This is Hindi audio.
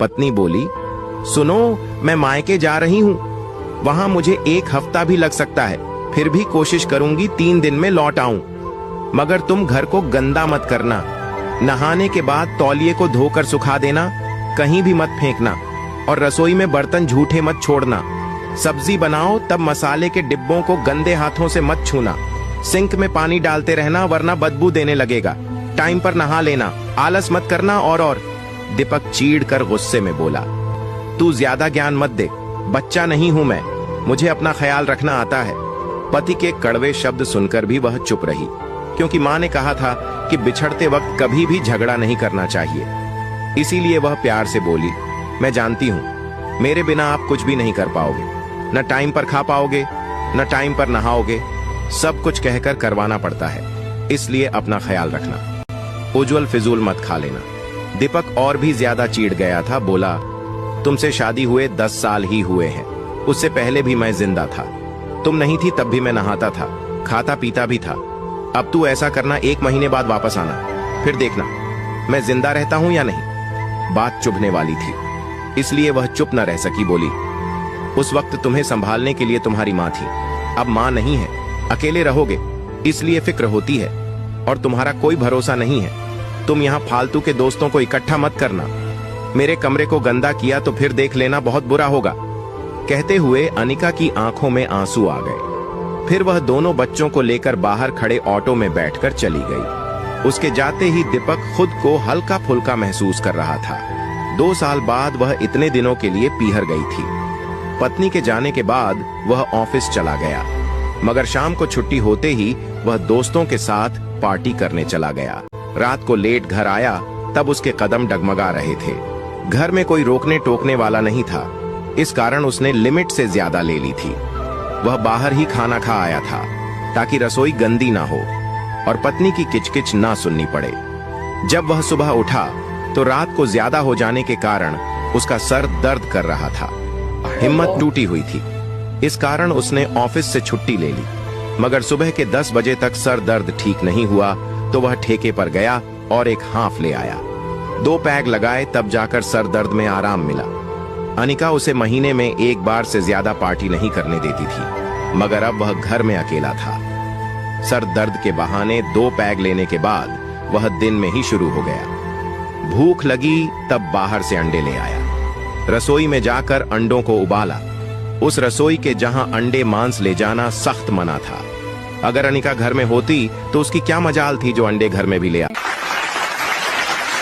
पत्नी बोली, सुनो, मैं मायके जा रही हूँ, वहां मुझे 1 हफ्ता भी लग सकता है, फिर भी कोशिश करूंगी 3 दिन में लौट आऊं। मगर तुम घर को गंदा मत करना, नहाने के बाद तौलिए को धोकर सुखा देना, कहीं भी मत फेंकना, और रसोई में बर्तन झूठे मत छोड़ना। सब्जी बनाओ तब मसाले के डिब्बों को गंदे हाथों से मत छूना। सिंक में पानी डालते रहना वरना बदबू देने लगेगा। टाइम पर नहा लेना, आलस मत करना। और दीपक चीढ़ कर गुस्से में बोला, तू ज्यादा ज्ञान मत दे, बच्चा नहीं हूं मैं, मुझे अपना ख्याल रखना आता है। पति के कड़वे शब्द सुनकर भी वह चुप रही, क्योंकि मां ने कहा था कि बिछड़ते वक्त कभी भी झगड़ा नहीं करना चाहिए। इसीलिए वह प्यार से बोली, मैं जानती हूं मेरे बिना आप कुछ भी नहीं कर पाओगे, न टाइम पर खा पाओगे, न टाइम पर नहाओगे, सब कुछ कहकर करवाना पड़ता है, इसलिए अपना ख्याल रखना। उज्जवल फिजूल मत खा लेना। दीपक और भी ज्यादा चिढ़ गया था, बोला, तुमसे शादी हुए 10 साल ही हुए हैं, उससे पहले भी मैं जिंदा था, तुम नहीं थी तब भी मैं नहाता था, खाता पीता भी था। अब तू ऐसा करना, 1 महीने बाद वापस आना, फिर देखना मैं जिंदा रहता हूं या नहीं। बात चुभने वाली थी, इसलिए वह चुप न रह सकी, बोली, उस वक्त तुम्हें संभालने के लिए तुम्हारी मां थी, अब मां नहीं है, अकेले रहोगे, इसलिए फिक्र होती है, और तुम्हारा कोई भरोसा नहीं है। तुम यहाँ फालतू के दोस्तों को इकट्ठा मत करना, मेरे कमरे को गंदा किया तो फिर देख लेना, बहुत बुरा होगा। कहते हुए अनिका की आंखों में आंसू आ गए। फिर वह दोनों बच्चों को लेकर बाहर खड़े ऑटो में बैठकर चली गई। उसके जाते ही दीपक खुद को हल्का फुल्का महसूस कर रहा था। 2 साल बाद वह इतने दिनों के लिए पीहर गई थी। पत्नी के जाने के बाद वह ऑफिस चला गया, मगर शाम को छुट्टी होते ही वह दोस्तों के साथ पार्टी करने चला गया। रात को लेट घर आया तब उसके कदम डगमगा रहे थे। घर में कोई रोकने टोकने वाला नहीं था, इस कारण उसने लिमिट से ज्यादा ले ली थी। वह बाहर ही खाना खा आया था ताकि रसोई गंदी ना हो और पत्नी की किचकिच ना सुननी पड़े। जब वह सुबह उठा तो रात को ज्यादा हो जाने के कारण उसका सर दर्द कर रहा था, हिम्मत टूटी हुई थी, इस कारण उसने ऑफिस से छुट्टी ले ली। मगर सुबह के 10 बजे तक सर दर्द ठीक नहीं हुआ तो वह ठेके पर गया और एक हाफ ले आया। 2 पैग लगाए तब जाकर सर दर्द में आराम मिला। अनिका उसे महीने में 1 बार से ज्यादा पार्टी नहीं करने देती थी, मगर अब वह घर में अकेला था। सर दर्द के बहाने 2 पैग लेने के बाद वह दिन में ही शुरू हो गया। भूख लगी तब बाहर से अंडे ले आया, रसोई में जाकर अंडों को उबाला। उस रसोई के जहां अंडे मांस ले जाना सख्त मना था। अगर अनिका घर में होती तो उसकी क्या मजाल थी जो अंडे घर में भी ले आ